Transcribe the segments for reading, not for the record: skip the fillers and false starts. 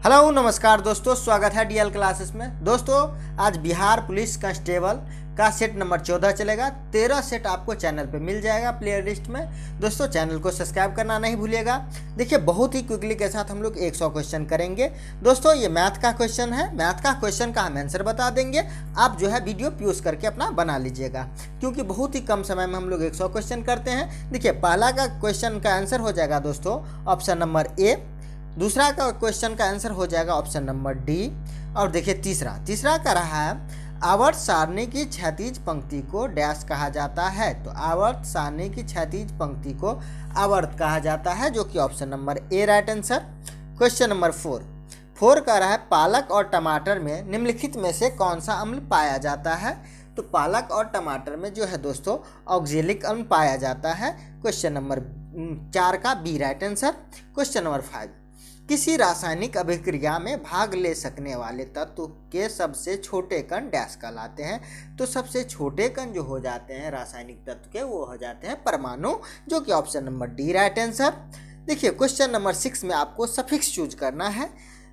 Hello नमस्कार दोस्तों, स्वागत है डीएल क्लासेस में। दोस्तों आज बिहार पुलिस कांस्टेबल का सेट नंबर 14 चलेगा। 13 सेट आपको चैनल पे मिल जाएगा प्लेयर लिस्ट में। दोस्तों चैनल को सब्सक्राइब करना नहीं भूलिएगा। देखिए बहुत ही क्विकली के साथ हम लोग 100 क्वेश्चन करेंगे। दोस्तों ये मैथ का क्वेश्चन है, मैथ का क्वेश्चन का हम आंसर बता देंगे। आप जो है वीडियो पॉज करके अपना बना लीजिएगा, क्योंकि बहुत ही कम समय में हम लोग 100 क्वेश्चन करते हैं। देखिए पहला का क्वेश्चन का आंसर हो जाएगा दोस्तों ऑप्शन नंबर ए, दूसरा का क्वेश्चन का आंसर हो जाएगा ऑप्शन नंबर डी, और देखिए तीसरा का रहा है आवर्त सारणी की क्षैतिज पंक्ति को डैश कहा जाता है। तो आवर्त सारणी की क्षैतिज पंक्ति को आवर्त कहा जाता है, जो कि option number A right answer. Question number 4 का रहा है पालक और टमाटर में निम्नलिखित में से कौन सा अम्ल पाया जाता है। तो पालक और टमाटर में जो है दोस्तों ऑक्जेलिक अम्ल पाया जाता है। क्वेश्चन नंबर 4 का B right answer. Question number 5 किसी रासायनिक अभिक्रिया में भाग ले सकने वाले तत्व के सबसे छोटे कण डैश कहलाते हैं। तो सबसे छोटे कण जो हो जाते हैं रासायनिक तत्व के, वो हो जाते हैं परमाणु, जो कि option number D right answer. देखिए क्वेश्चन नंबर 6 में आपको सफिक्स चूज करना है।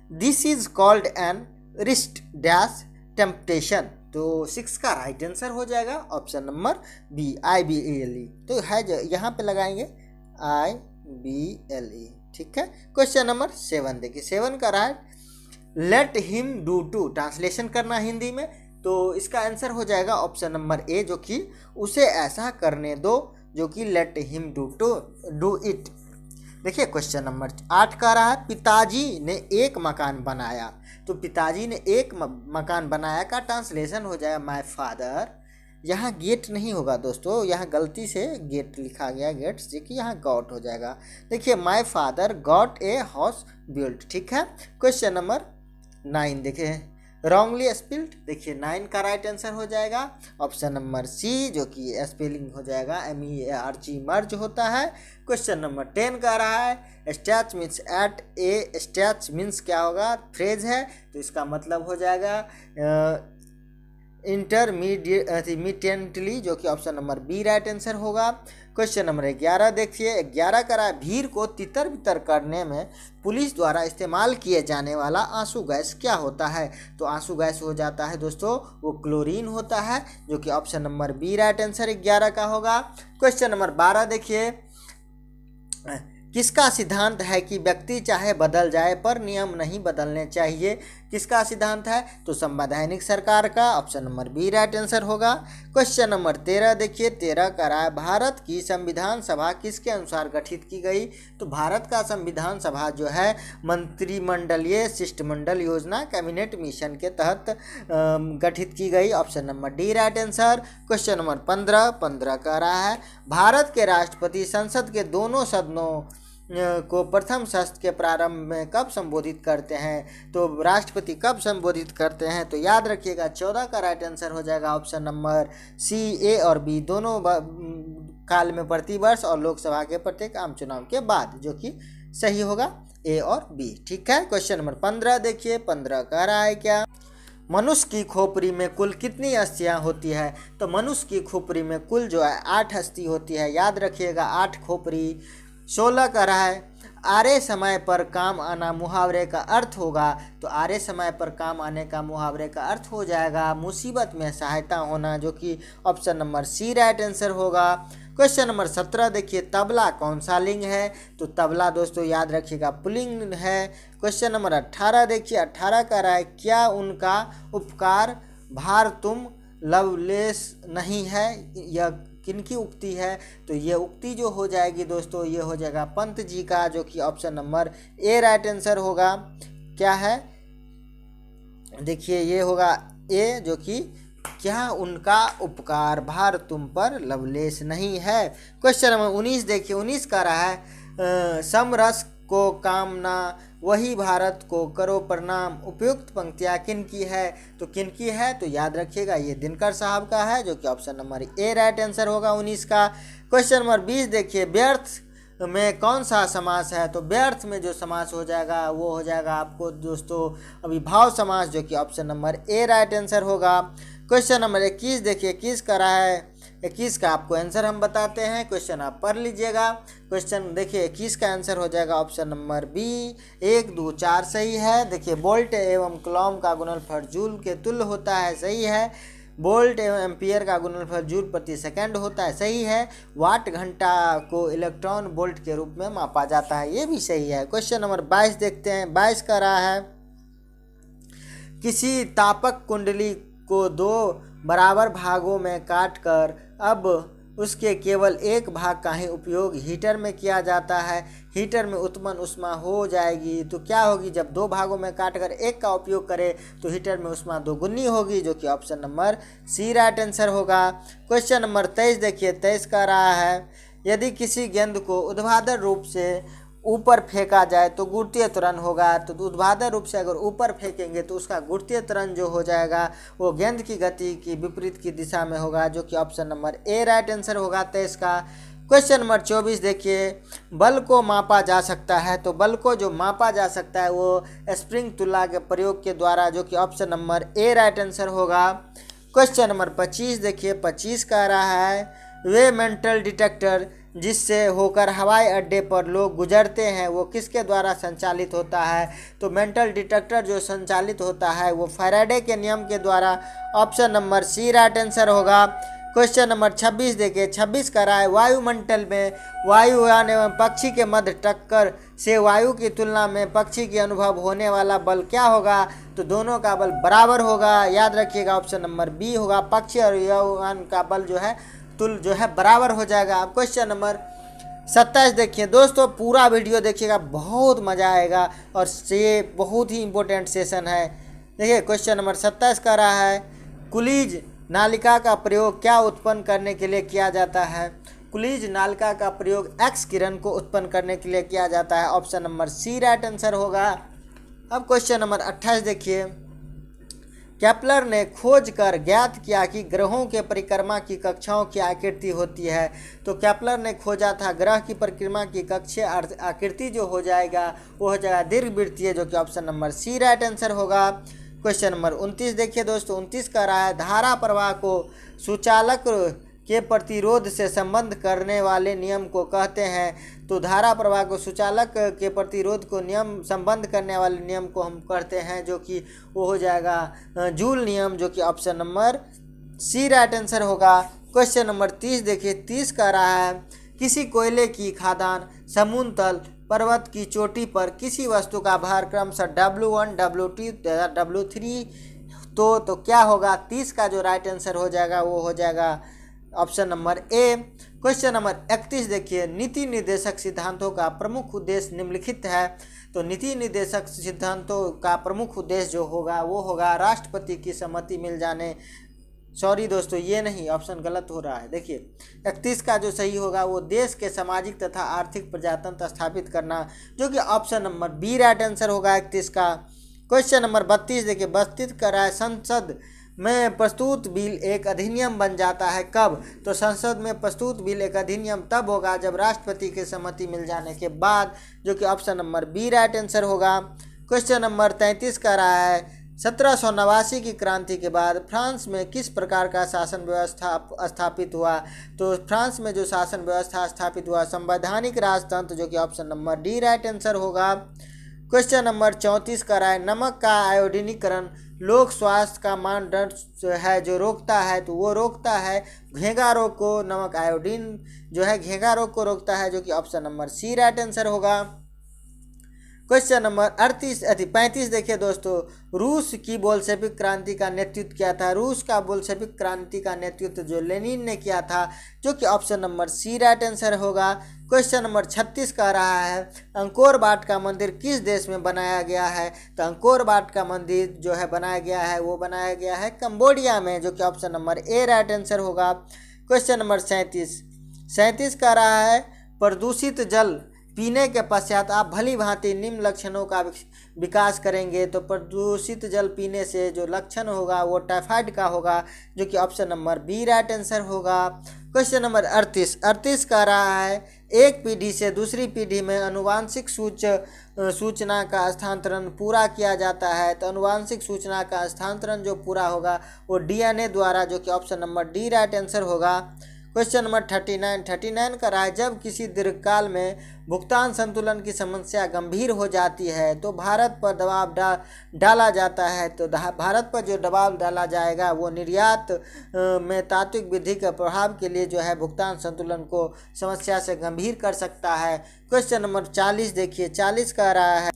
This is called an wrist dash temptation. तो 6 का राइट आंसर हो जाएगा ऑप्शन नंबर बी IBLE। तो है यहाँ पे लगाएंगे IBLE, ठीक है। क्वेश्चन नंबर 7 देखिए 7 का रहा है let him do to, translation करना हिंदी में। तो इसका आंसर हो जाएगा ऑप्शन नंबर ए, जो कि उसे ऐसा करने दो, जो कि लेट हिम डू इट। देखिए क्वेश्चन नंबर 8 का रहा है पिताजी ने एक मकान बनाया। तो पिताजी ने एक मकान बनाया का ट्रांसलेशन हो जाएगा माय फादर। यहाँ गेट नहीं होगा दोस्तों, यहाँ गलती से गेट लिखा गया, गेट्स, देखिए यहाँ गॉट हो जाएगा। देखिए my father got a house built, ठीक है। क्वेश्चन नंबर 9 देखिए रॉन्गली स्पेल्ड। देखिए 9 का राइट आंसर हो जाएगा ऑप्शन नंबर सी, जो कि स्पेलिंग हो जाएगा MEARG मर्ज होता है। क्वेश्चन नंबर 10 का रहा है स्टैच मीन्स एट ए, स्टैच मीन्स क्या होगा, फ्रेज है, तो इसका मतलब हो जाएगा इंटरमीडिएटली, जो कि option number B right answer होगा। क्वेश्चन नंबर 11 देखिए 11 का रहा है भीड़ को तितर बितर करने में पुलिस द्वारा इस्तेमाल किए जाने वाला आंसू गैस क्या होता है। तो आंसू गैस हो जाता है दोस्तों वो क्लोरीन होता है, जो कि option number B right answer 11 का होगा। क्वेश्चन नंबर 12 देखिए किसका सिद्धांत है कि व्यक्ति चाहे बदल जाए पर नियम नहीं बदलने चाहिए। किसका सिद्धांत है, तो संवैधानिक सरकार का, option number B right answer होगा। क्वेश्चन नंबर 13 देखिए 13 का रहा है भारत की संविधान सभा किसके अनुसार गठित की गई। तो भारत का संविधान सभा जो है मंत्रिमंडलीय शिष्टमंडल योजना कैबिनेट मिशन के तहत गठित की गई, option number D right answer. Question number 15 का रहा है भारत के राष्ट्रपति संसद के दोनों सदनों को प्रथम सत्र के प्रारंभ में कब संबोधित करते हैं। तो राष्ट्रपति कब संबोधित करते हैं, तो याद रखिएगा 14 का राइट आंसर हो जाएगा ऑप्शन नंबर सी, ए और बी दोनों काल में प्रतिवर्ष और लोकसभा के प्रत्येक आम चुनाव के बाद, जो कि सही होगा ए और बी, ठीक है। क्वेश्चन नंबर 15 देखिए 15 का रहा है क्या मनुष्य की खोपड़ी में कुल कितनी अस्थियां होती है। तो मनुष्य की खोपड़ी में कुल जो है 8 अस्थि होती है, याद रखिएगा 8 खोपड़ी। 16 का रहा है आरे समय पर काम आना मुहावरे का अर्थ होगा। तो आरे समय पर काम आने का मुहावरे का अर्थ हो जाएगा मुसीबत में सहायता होना, जो कि option number C right answer होगा। क्वेश्चन नंबर 17 देखिए तबला कौन सा लिंग है। तो तबला दोस्तों याद रखिएगा पुल्लिंग है। क्वेश्चन नंबर 18 देखिए 18 का रहा है क्या उनका उपकार भार तुम लवलेस नहीं है, यह किनकी उक्ति है। तो ये उक्ति जो हो जाएगी दोस्तों ये हो जाएगा पंत जी का, जो कि option number A right answer होगा। क्या है, देखिए ये होगा ए, जो कि क्या उनका उपकार भार तुम पर लवलेस नहीं है। क्वेश्चन नंबर 19 देखिए 19 का रहा है समरस को कामना वही भारत को करो प्रणाम, उपयुक्त पंक्तियाँ किन की है। तो किन की है, तो याद रखिएगा ये दिनकर साहब का है, जो कि option number A right answer होगा 19 का। क्वेश्चन नंबर 20 देखिए व्यर्थ में कौन सा समास है। तो व्यर्थ में जो समास हो जाएगा वो हो जाएगा आपको दोस्तों अभिभाव समास, जो कि option number A right answer होगा। क्वेश्चन नंबर 21 देखिए 21 का रहा है 21 का आपको आंसर हम बताते हैं, क्वेश्चन आप पढ़ लीजिएगा। क्वेश्चन देखिए 21 का आंसर हो जाएगा ऑप्शन नंबर बी, 1 2 4 सही है। देखिए बोल्ट एवं कूलॉम का गुणनफल जूल के तुल्य होता है, सही है। बोल्ट एवं एम्पियर का गुणनफल जूल प्रति सेकंड होता है, सही है। वाट घंटा को इलेक्ट्रॉन वोल्ट के रूप में मापा जाता है, ये भी सही है। क्वेश्चन नंबर 22 देखते हैं। 22 का रहा है, किसी तापक कुंडली को 2 बराबर भागों में काटकर अब उसके केवल एक भाग का ही उपयोग हीटर में किया जाता है। हीटर में उत्पन्न ऊष्मा हो जाएगी तो क्या होगी? जब 2 भागों में काटकर एक का उपयोग करें तो हीटर में ऊष्मा दोगुनी होगी, जो कि option number C right answer होगा। क्वेश्चन नंबर 23 देखिए। 23 का रहा है, यदि किसी गेंद को ऊर्ध्वाधर रूप से ऊपर फेंका जाए तो गुरुत्वीय त्वरण होगा। तो ऊर्ध्वाधर रूप से अगर ऊपर फेंकेंगे तो उसका गुरुत्वीय त्वरण जो हो जाएगा वो गेंद की गति की विपरीत की दिशा में होगा, जो कि option number A right answer होगा 23 का। क्वेश्चन नंबर 24 देखिए। बल को मापा जा सकता है, तो बल को जो मापा जा सकता है वो स्प्रिंग तुला के प्रयोग के द्वारा, जो कि option number A right answer होगा। क्वेश्चन नंबर 25 देखिए। 25 का रहा है, वे मेंटल डिटेक्टर जिससे होकर हवाई अड्डे पर लोग गुजरते हैं वो किसके द्वारा संचालित होता है? तो मेंटल डिटेक्टर जो संचालित होता है वो फैराडे के नियम के द्वारा, option number C right answer होगा। क्वेश्चन नंबर 26 देखिए। 26 का रहा है, वायुमंडल में वायुयान एवं पक्षी के मध्य टक्कर से वायु की तुलना में पक्षी की अनुभव होने वाला बल क्या होगा? तो दोनों का बल बराबर होगा, याद रखिएगा ऑप्शन नंबर बी होगा। पक्षी और वायुयान का बल जो है बराबर हो जाएगा। अब क्वेश्चन नंबर 27 देखिए। दोस्तों पूरा वीडियो देखिएगा, बहुत मज़ा आएगा और ये बहुत ही इंपॉर्टेंट सेशन है। देखिए क्वेश्चन नंबर 27 का रहा है, कुलीज नालिका का प्रयोग क्या उत्पन्न करने के लिए किया जाता है? कुलीज नालिका का प्रयोग एक्स किरण को उत्पन्न करने के लिए किया जाता है, option number C right answer होगा। अब क्वेश्चन नंबर 28 देखिए। केपलर ने खोज कर ज्ञात किया कि ग्रहों के परिक्रमा की कक्षाओं की आकृति होती है। तो केपलर ने खोजा था ग्रह की परिक्रमा की कक्षीय आकृति जो हो जाएगा वो हो जाएगा दीर्घवृत्तीय, जो कि option number C right answer होगा। क्वेश्चन नंबर 29 देखिए दोस्तों। 29 का रहा है, धारा प्रवाह को सुचालक के प्रतिरोध से संबंध करने वाले नियम को कहते हैं। तो धारा प्रवाह को सुचालक के प्रतिरोध को नियम संबंध करने वाले नियम को हम कहते हैं, जो कि वो हो जाएगा जूल नियम, जो कि option number C right answer होगा। क्वेश्चन नंबर 30 देखिए। 30 का रहा है, किसी कोयले की खादान समुद्र तल पर्वत की चोटी पर किसी वस्तु का भार क्रमशः W1 W2 तथा W3 तो क्या होगा? 30 का जो राइट आंसर हो जाएगा वो हो जाएगा ऑप्शन नंबर ए। क्वेश्चन नंबर 31 देखिए। नीति निर्देशक सिद्धांतों का प्रमुख उद्देश्य निम्नलिखित है। तो नीति निर्देशक सिद्धांतों का प्रमुख उद्देश्य जो होगा वो होगा राष्ट्रपति की सहमति मिल जाने, सॉरी दोस्तों ये नहीं, ऑप्शन गलत हो रहा है। देखिए 31 का जो सही होगा वो देश के सामाजिक तथा आर्थिक प्रजातंत्र स्थापित करना, जो कि option number B right answer होगा 31 का। क्वेश्चन नंबर 32 देखिए। 32 का रहा है, संसद में प्रस्तुत बिल एक अधिनियम बन जाता है कब? तो संसद में प्रस्तुत बिल एक अधिनियम तब होगा जब राष्ट्रपति की सहमति मिल जाने के बाद, जो कि option number B right answer होगा। क्वेश्चन नंबर 33 का रहा है, 1789 की क्रांति के बाद फ्रांस में किस प्रकार का शासन व्यवस्था स्थापित हुआ? तो फ्रांस में जो शासन व्यवस्था स्थापित हुआ संवैधानिक राजतंत्र, जो कि option number D right answer होगा। क्वेश्चन नंबर 34 का रहा है, नमक का आयोडीनीकरण लोक स्वास्थ्य का मानदंड है जो रोकता है, तो वो रोकता है घेंघा रोग को। नमक आयोडीन जो है घेंघा रोग को रोकता है, जो कि option number C right answer होगा। क्वेश्चन नंबर 35 देखिए दोस्तों। रूस की बोल्शेविक क्रांति का नेतृत्व किया था? रूस का बोल्शेविक क्रांति का नेतृत्व जो लेनिन ने किया था, जो कि option number C right answer होगा। क्वेश्चन नंबर 36 का रहा है, अंकोर वाट का मंदिर किस देश में बनाया गया है? तो अंकोर वाट का मंदिर जो है बनाया गया है वो बनाया गया है कंबोडिया में, जो कि option number A right answer होगा। क्वेश्चन नंबर 37 का रहा है, प्रदूषित जल पीने के पश्चात आप भली भांति निम्न लक्षणों का विकास करेंगे। तो प्रदूषित जल पीने से जो लक्षण होगा वो टाइफाइड का होगा, जो कि option number B right answer होगा। क्वेश्चन नंबर 38 कह रहा है एक पीढ़ी से दूसरी पीढ़ी में अनुवांशिक सूचना का स्थानांतरण पूरा किया जाता है। तो अनुवांशिक सूचना का स्थानांतरण जो पूरा होगा वो डीएनए द्वारा, जो कि option number D right answer होगा। क्वेश्चन नंबर 39 का रहा है जब किसी दीर्घकाल में भुगतान संतुलन की समस्या गंभीर हो जाती है तो भारत पर दबाव डाला जाता है। तो भारत पर जो दबाव डाला जाएगा वो निर्यात में तात्विक वृद्धि के प्रभाव के लिए जो है भुगतान संतुलन को समस्या से गंभीर कर सकता है। क्वेश्चन नंबर 40 देखिए, 40 का रहा है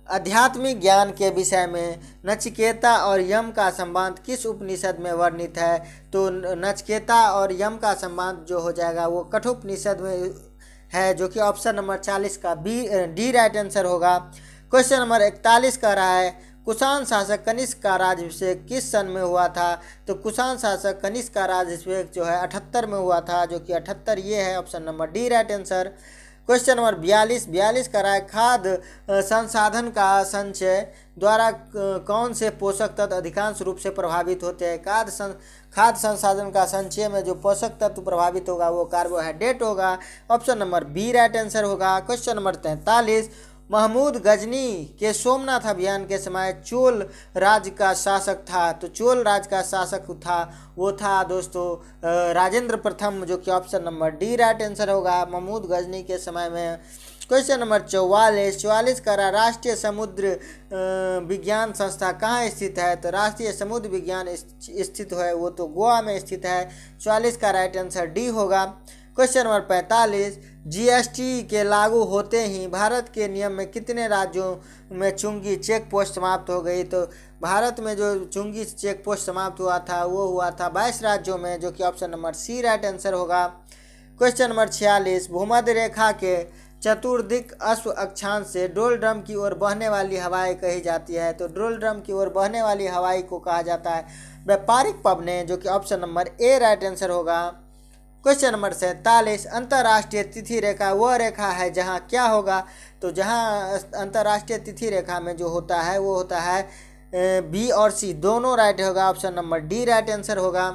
आध्यात्मिक ज्ञान के विषय में नचिकेता और यम का संबंध किस उपनिषद में वर्णित है। तो नचिकेता और यम का संबंध जो हो जाएगा वो कठोपनिषद में है, जो कि ऑप्शन नंबर 40 का डी राइट आंसर होगा। क्वेश्चन नंबर 41 का रहा है कुषाण शासक कनिष्क का राज्याभिषेक किस सन में हुआ था। तो कुषाण शासक कनिष्क का राज्याभिषेक जो है 78 में हुआ था, जो कि 78 ये है option number D right answer. Question number 42 का रहा है खाद्य संसाधन का संचय द्वारा कौन से पोषक तत्व अधिकांश रूप से प्रभावित होते हैं। खाद्य संसाधन का संचय में जो पोषक तत्व प्रभावित होगा वो कार्बोहाइड्रेट होगा, option number B right answer होगा। क्वेश्चन नंबर 43 महमूद गजनी के सोमनाथ अभियान के समय चोल राज्य का शासक था। तो चोल राज्य का शासक था वो था दोस्तों राजेंद्र प्रथम, जो कि option number D right answer होगा महमूद गजनी के समय में। क्वेश्चन नंबर 44 का राष्ट्रीय समुद्र विज्ञान संस्था कहाँ स्थित है। तो राष्ट्रीय समुद्र विज्ञान स्थित है वो तो गोवा में स्थित है, 44 का राइट आंसर डी होगा। क्वेश्चन नंबर 45 जीएसटी के लागू होते ही भारत के नियम में कितने राज्यों में चुंगी चेक पोस्ट समाप्त हो गई। तो भारत में जो चुंगी चेक पोस्ट समाप्त हुआ था वो हुआ था 22 राज्यों में, जो कि option number C right answer होगा। क्वेश्चन नंबर 46 भूमध्य रेखा के चतुर्दिक अश्व अक्षांश से डोलड्रम की ओर बहने वाली हवाएं कही जाती है। तो डोलड्रम की ओर बहने वाली हवाई को कहा जाता है व्यापारिक पवनें, जो कि option number A right answer होगा। क्वेश्चन नंबर 47 अंतर्राष्ट्रीय तिथि रेखा वह रेखा है जहां क्या होगा। तो जहां अंतर्राष्ट्रीय तिथि रेखा में जो होता है वो होता है बी और सी दोनों राइट होगा, option number D right answer होगा।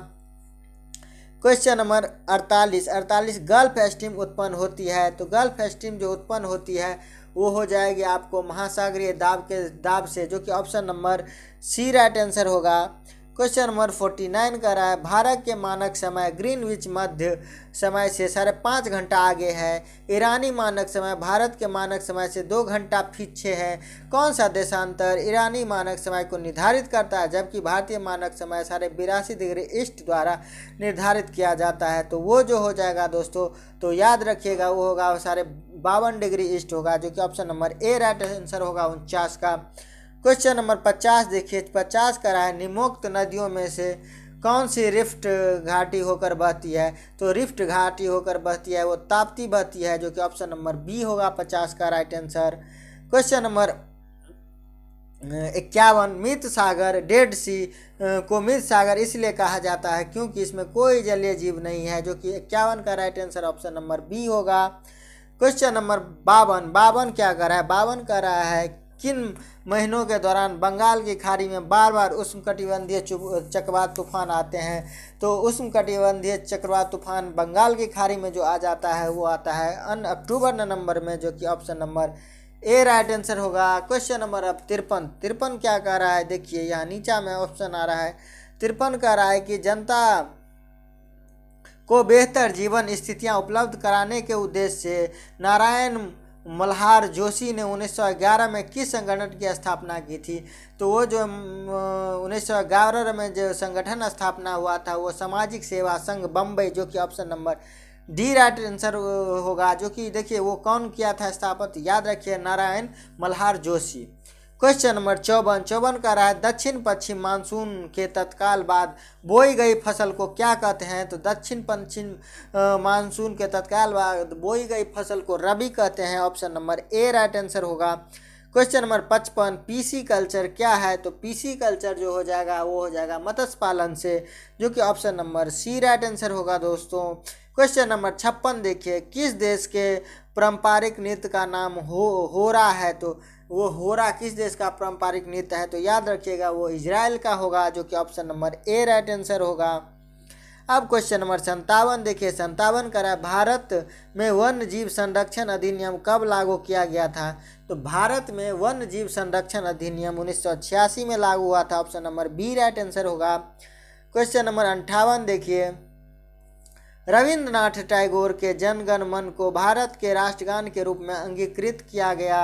क्वेश्चन नंबर 48 गल्फ स्ट्रीम उत्पन्न होती है। तो गल्फ स्ट्रीम जो उत्पन्न होती है वो हो जाएगी आपको महासागरीय दाब से, जो कि option number C right answer होगा। क्वेश्चन नंबर 49 का रहा है भारत के मानक समय ग्रीनविच मध्य समय से 5.5 घंटा आगे है। ईरानी मानक समय भारत के मानक समय से 2 घंटा पीछे है। कौन सा देशांतर ईरानी मानक समय को निर्धारित करता है जबकि भारतीय मानक समय 82.5 डिग्री ईस्ट द्वारा निर्धारित किया जाता है। तो वो जो हो जाएगा दोस्तों, तो याद रखिएगा वो होगा 52 डिग्री ईस्ट होगा, जो कि option number A right answer होगा 49 का। क्वेश्चन नंबर 50 देखिए, 50 का रहा है निम्नोक्त नदियों में से कौन सी रिफ्ट घाटी होकर बहती है। तो रिफ्ट घाटी होकर बहती है वो ताप्ती बहती है, जो कि ऑप्शन नंबर बी होगा 50 का राइट आंसर। क्वेश्चन नंबर 51 मृत सागर डेड सी को मृत सागर इसलिए कहा जाता है क्योंकि इसमें कोई जलीय जीव नहीं है, जो कि 51 का right answer option number B होगा। क्वेश्चन नंबर 52 क्या कर रहा है, 52 कर रहा है किन महीनों के दौरान बंगाल की खाड़ी में बार बार उष्णकटिबंधीय चक्रवात तूफान आते हैं। तो उष्णकटिबंधीय चक्रवात तूफान बंगाल की खाड़ी में जो आ जाता है वो आता है अक्टूबर नवंबर में, जो कि option number A right answer होगा। क्वेश्चन नंबर अब 53 क्या कह रहा है, देखिए यहाँ नीचा में ऑप्शन आ रहा है 53 कह रहा है कि जनता को बेहतर जीवन स्थितियां उपलब्ध कराने के उद्देश्य से नारायण मल्हार जोशी ने 1911 में किस संगठन की स्थापना की थी। तो वो जो 1911 में जो संगठन स्थापना हुआ था वो सामाजिक सेवा संघ बम्बई, जो कि option number D right answer होगा। जो कि देखिए वो कौन किया था स्थापित, याद रखिए नारायण मल्हार जोशी। क्वेश्चन नंबर 54 का रहा है दक्षिण पश्चिम मानसून के तत्काल बाद बोई गई फसल को क्या कहते हैं। तो दक्षिण पश्चिम मानसून के तत्काल बाद बोई गई फसल को रबी कहते हैं, option number A right answer होगा। क्वेश्चन नंबर 55 पीसी कल्चर क्या है। तो पीसी कल्चर जो हो जाएगा वो हो जाएगा मत्स्य पालन से, जो कि option number C right answer होगा दोस्तों। क्वेश्चन नंबर 56 देखिए, किस देश के पारंपरिक नृत्य का नाम हो रहा है? तो वो होरा किस देश का पारंपरिक नृत्य है? तो याद रखिएगा वो इजराइल का होगा, जो कि option number A right answer होगा। अब क्वेश्चन नंबर 57 देखिए, 57 करा, भारत में वन्य जीव संरक्षण अधिनियम कब लागू किया गया था? तो भारत में वन्य जीव संरक्षण अधिनियम 1986 में लागू हुआ था, option number B right answer होगा। क्वेश्चन नंबर 58 देखिए, रविंद्रनाथ टैगोर के जन गण मन को भारत के राष्ट्रगान के रूप में अंगीकृत किया गया।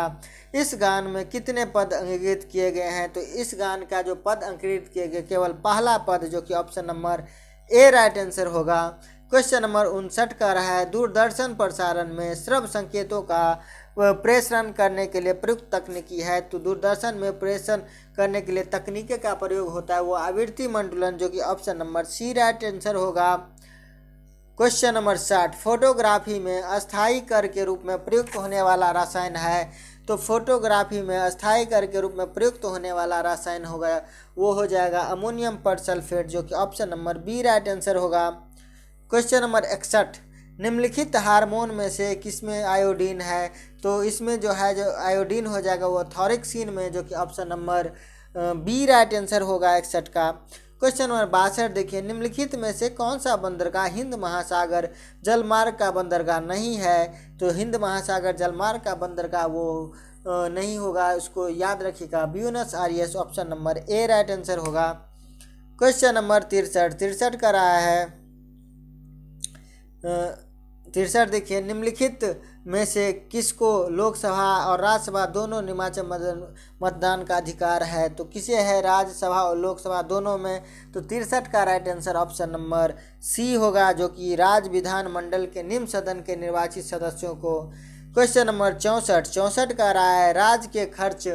इस गान में कितने पद अंगीकृत किए गए हैं? तो इस गान का जो पद अंगीकृत किए गए केवल पहला पद, जो कि option number A right answer होगा। क्वेश्चन नंबर 59 का रहा है, दूरदर्शन प्रसारण में श्रव्य संकेतों का प्रेषण करने के लिए प्रयुक्त तकनीकी है? तो दूरदर्शन में प्रेषण करने के लिए तकनीकी का प्रयोग होता है वो आवृत्ति मंडलन, जो कि option number C right answer होगा। क्वेश्चन नंबर 60, फोटोग्राफी में अस्थायी कर के रूप में प्रयुक्त होने वाला रसायन है? तो फोटोग्राफी में अस्थायी कर के रूप में प्रयुक्त होने वाला रसायन होगा वो हो जाएगा अमोनियम परसल्फेट, जो कि option number B right answer होगा। क्वेश्चन नंबर 61, निम्नलिखित हार्मोन में से किसमें आयोडीन है? तो इसमें जो है जो आयोडीन हो जाएगा वो थॉरिक्सिन में, जो कि option number B right answer होगा 61 का। क्वेश्चन नंबर 62 देखिए, निम्नलिखित में से कौन सा बंदरगाह हिंद महासागर जलमार्ग का बंदरगाह नहीं है? तो हिंद महासागर जलमार्ग का बंदरगाह वो नहीं होगा, उसको याद रखिएगा, Buenos Aires, option number A right answer होगा। क्वेश्चन नंबर 63 का रहा है 63 देखिए, निम्नलिखित में से किसको लोकसभा और राज्यसभा दोनों निर्वाचन मतदान का अधिकार है? तो किसे है राज्यसभा और लोकसभा दोनों में? तो 63 का right answer option number C होगा, जो कि राज्य विधानमंडल के निम्न सदन के निर्वाचित सदस्यों को। क्वेश्चन नंबर 64 का रहा है, राज्य के खर्च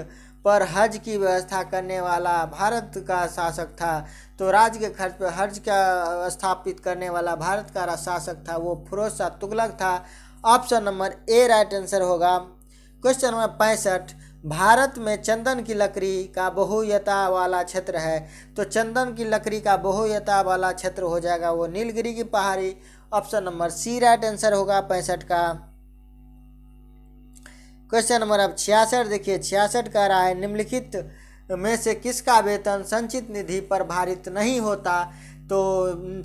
पर हज की व्यवस्था करने वाला भारत का शासक था? तो राज्य के खर्च पर हज का स्थापित करने वाला भारत का शासक था वो फिरोज शाह तुगलक था, option number A right answer होगा। क्वेश्चन नंबर 65, भारत में चंदन की लकड़ी का बहुयता वाला क्षेत्र है? तो चंदन की लकड़ी का बहुयता वाला क्षेत्र हो जाएगा वो नीलगिरी की पहाड़ी, option number C right answer होगा 65 का। क्वेश्चन नंबर अब 66 देखिए, 66 का रहा है, निम्नलिखित में से किसका वेतन संचित निधि पर भारित नहीं होता? तो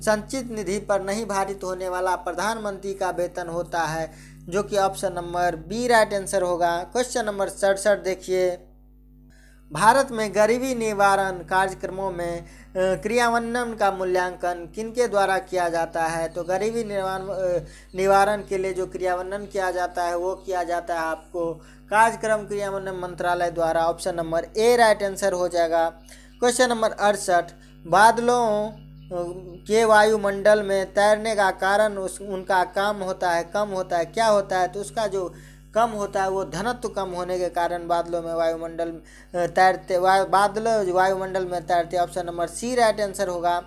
संचित निधि पर नहीं भारित होने वाला प्रधानमंत्री का वेतन होता है, जो कि option number B right answer होगा। क्वेश्चन नंबर 67 देखिए, भारत में गरीबी निवारण कार्यक्रमों में क्रियान्वयन का मूल्यांकन किनके द्वारा किया जाता है? तो गरीबी निवारण के लिए जो क्रियान्वयन किया जाता है वो किया जाता है आपको कार्यक्रम क्रियान्वयन मंत्रालय द्वारा, option number A right answer हो जाएगा। क्वेश्चन नंबर 68, बादलों के वायुमंडल में तैरने का कारण उनका कम होता है, क्या होता है? तो उसका जो कम होता है वो घनत्व कम होने के कारण बादलों में वायुमंडल तैरते बादल वायुमंडल में तैरते, option number C right answer होगा।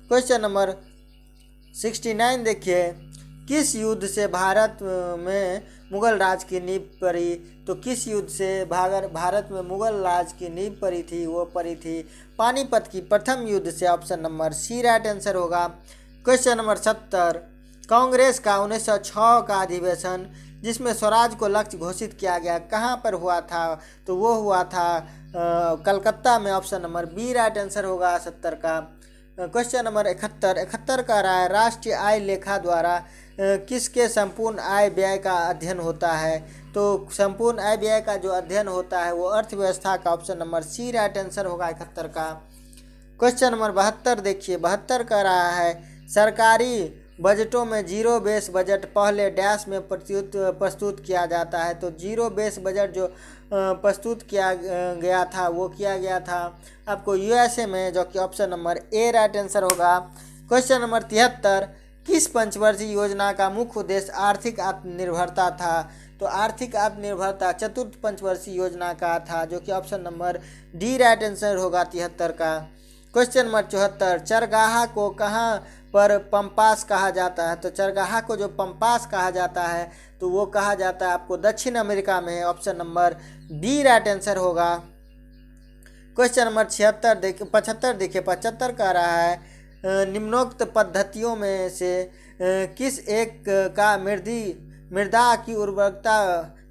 क्वेश्चन नंबर 69 देखिए, किस युद्ध से भारत में मुगल राज की नींव पड़ी? तो किस युद्ध से भारत में मुगल राज की नींव पड़ी थी? वो पड़ी थी पानीपत की प्रथम युद्ध से, option number C right answer होगा। क्वेश्चन नंबर 70, कांग्रेस का 1906 का अधिवेशन जिसमें स्वराज को लक्ष्य घोषित किया गया कहाँ पर हुआ था? तो वो हुआ था कलकत्ता में, option number B right answer होगा 70 का। क्वेश्चन नंबर 71 का रहा है, राष्ट्रीय आय लेखा द्वारा किसके संपूर्ण आय व्यय का अध्ययन होता है? तो संपूर्ण आय व्यय का जो अध्ययन होता है वो अर्थव्यवस्था का, option number C right answer होगा 71 का। क्वेश्चन नंबर 72 देखिए, 72 का रहा है, सरकारी बजटों में जीरो बेस बजट पहले डैश में प्रस्तुत किया जाता है? तो जीरो बेस बजट जो प्रस्तुत किया गया था वो किया गया था आपको यूएसए में, जो कि option number A right answer होगा। क्वेश्चन नंबर 73, किस पंचवर्षीय योजना का मुख्य उद्देश्य आर्थिक आत्मनिर्भरता था? तो आर्थिक आत्मनिर्भरता चतुर्थ पंचवर्षीय योजना का था, जो कि option number D right answer होगा 73 का। क्वेश्चन नंबर 74, चरगाहा को कहाँ पर पंपास कहा जाता है? तो चरगाहा को जो पंपास कहा जाता है तो वो कहा जाता है आपको दक्षिण अमेरिका में, option number D right answer होगा। क्वेश्चन नंबर 75 देखिए, 75 का रहा है, निम्नोक्त पद्धतियों में से किस एक का मृदा की उर्वरकता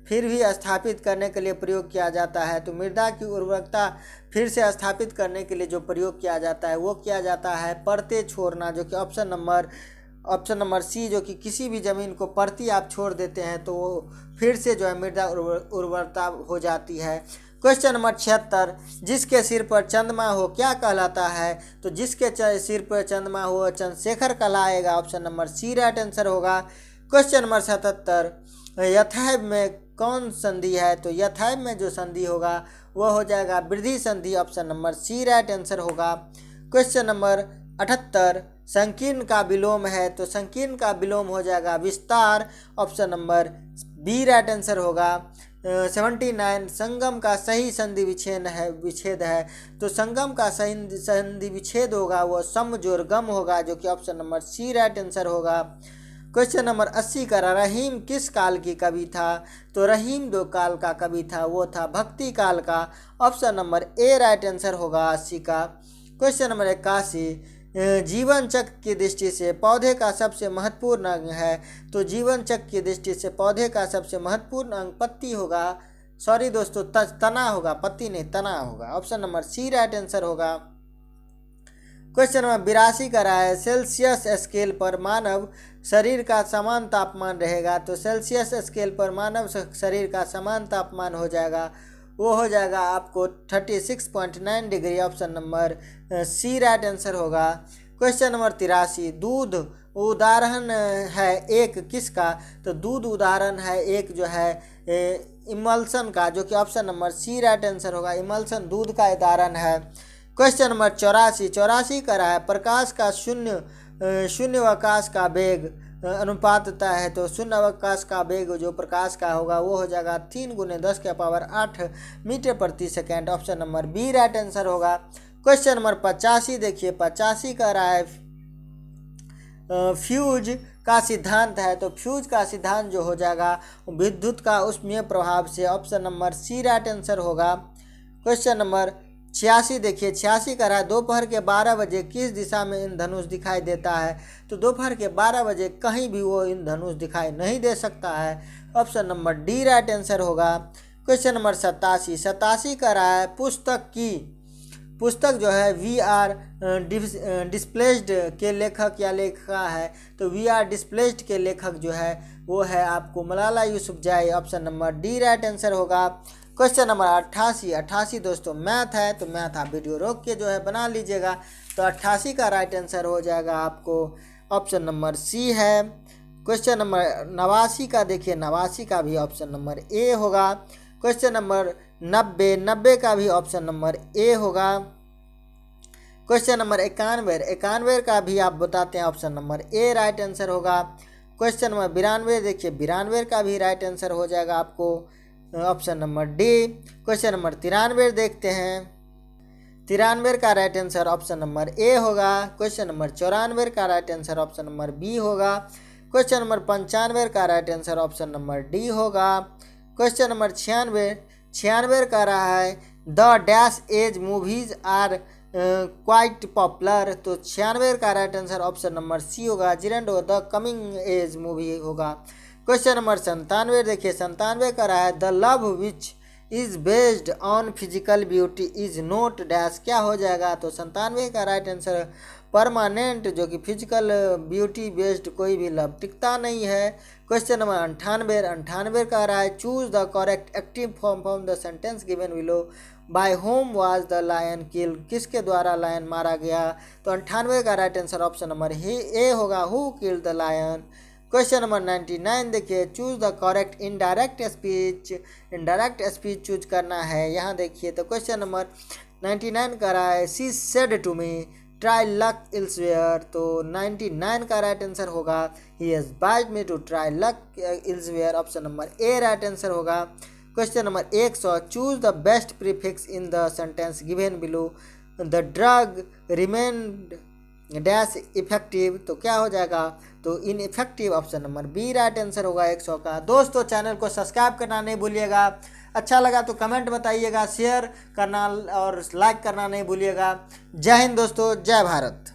फिर भी स्थापित करने के लिए प्रयोग किया जाता है? तो मृदा की उर्वरकता फिर से स्थापित करने के लिए जो प्रयोग किया जाता है वो किया जाता है परतें छोड़ना, जो कि ऑप्शन नंबर सी, जो कि किसी भी ज़मीन को परती आप छोड़ देते हैं तो वो फिर से जो है मृदा उर्वरता हो जाती है। क्वेश्चन नंबर 76, जिसके सिर पर चंद्रमा हो क्या कहलाता है? तो जिसके सिर पर चंद्रमा हो चंद्रशेखर कहलाएगा। Option number C right answer होगा। क्वेश्चन नंबर 77, यथैव में कौन संधि है? तो यथैव में जो संधि होगा वह हो जाएगा वृद्धि संधि। Option number C right answer होगा। क्वेश्चन नंबर 78, संकीर्ण का विलोम है? तो संकीर्ण का विलोम हो जाएगा विस्तार। Option number B right answer होगा। 79, संगम का सही संधि विच्छेद है? तो संगम का सही संधि विच्छेद होगा वो समजोरगम होगा, जो कि option number C right answer होगा। क्वेश्चन नंबर 80 का रहीम किस काल की कवि था? तो रहीम दो काल का कवि था, वो था भक्ति काल का। Option number A right answer होगा 80 का। क्वेश्चन नंबर 81, जीवन चक्र की दृष्टि से पौधे का सबसे महत्वपूर्ण अंग है? तो जीवन चक्र की दृष्टि से पौधे का सबसे महत्वपूर्ण अंग पत्ती होगा। सॉरी दोस्तों, तना होगा, पत्ती नहीं तना होगा। Option number C right answer होगा। क्वेश्चन नंबर 82 का रहा है, सेल्सियस स्केल पर मानव शरीर का समान तापमान रहेगा? तो सेल्सियस स्केल पर मानव शरीर का समान तापमान हो जाएगा, वो हो जाएगा आपको 36.9 degree. Option number C right answer होगा। क्वेश्चन नंबर 83, दूध उदाहरण है एक किसका? तो दूध उदाहरण है एक जो है इमल्सन का, जो कि option number C right answer होगा। इमल्सन दूध का उदाहरण है। क्वेश्चन नंबर 84 कर रहा है, प्रकाश का शून्यावकाश का वेग अनुपात होता है? तो शून्यावकाश का वेग जो प्रकाश का होगा वो हो जाएगा 3 × 10⁸ मीटर प्रति second. Option number B right answer होगा। क्वेश्चन नंबर 85 देखिए, 85 का रहा है फ्यूज का सिद्धांत है? तो फ्यूज का सिद्धांत जो हो जाएगा विद्युत का ऊष्मीय प्रभाव से। Option number C right answer होगा। क्वेश्चन नंबर 86 देखिए, 86 का रहा है, दोपहर के 12 बजे किस दिशा में इंद्रधनुष दिखाई देता है? तो दोपहर के 12 बजे कहीं भी वो इंद्रधनुष दिखाई नहीं दे सकता है। Option number D right answer होगा। क्वेश्चन नंबर 87 का रहा है, पुस्तक जो है वी आर डिस्प्लेस्ड के लेखक या लेखिका है? तो वी आर डिस्प्लेस्ड के लेखक जो है वो है आपको Malala Yousafzai. Option number D right answer होगा। क्वेश्चन नंबर 88 दोस्तों मैथ है, तो मैथ आप वीडियो रोक के जो है बना लीजिएगा। तो 88 का राइट आंसर हो जाएगा आपको ऑप्शन नंबर सी है। क्वेश्चन नंबर 89 का देखिए, 89 का भी ऑप्शन नंबर ए होगा। क्वेश्चन नंबर 90 का भी ऑप्शन नंबर ए होगा। क्वेश्चन नंबर 91 का भी आप बताते हैं, option number A right answer होगा। क्वेश्चन नंबर 92 देखिए, 92 का भी राइट आंसर हो जाएगा आपको option number D. Question number 93 देखते हैं, 93 का right answer option number A होगा। क्वेश्चन नंबर 94 का right answer option number B होगा। क्वेश्चन नंबर 95 का right answer option number D होगा। क्वेश्चन नंबर 96 का रहा है, the dash age movies are quite popular? तो 96 का right answer option number C होगा, जिरेंडो द कमिंग एज मूवी होगा। क्वेश्चन नंबर 97 देखिए, 97 का रहा है, the love which is based on physical beauty is note dash? क्या हो जाएगा? तो 97 का राइट आंसर परमानेंट, जो कि फिजिकल ब्यूटी बेस्ड कोई भी लव टिकता नहीं है। क्वेश्चन नंबर 98 का रहा है, choose the correct active form from the sentence given below, by whom was the lion kill? किसके द्वारा लायन मारा गया? तो 98 का right answer option number A होगा, who killed the lion? Question number 99 देखिए, choose the correct indirect speech choose करना है। यहाँ देखिए, तो क्वेश्चन नंबर 99 का रहा है, she said to me try luck elsewhere? तो 99 का राइट आंसर होगा, he has bade me to try luck elsewhere. Option number A right answer होगा। Question number 100, choose the best prefix in the sentence given below, the drug remained dash effective? तो क्या हो जाएगा? तो ineffective. Option number B right answer होगा 100 का। दोस्तों channel को सब्सक्राइब करना नहीं भूलिएगा, अच्छा लगा तो कमेंट बताइएगा, शेयर करना और लाइक करना नहीं भूलिएगा। जय हिंद दोस्तों, जय भारत।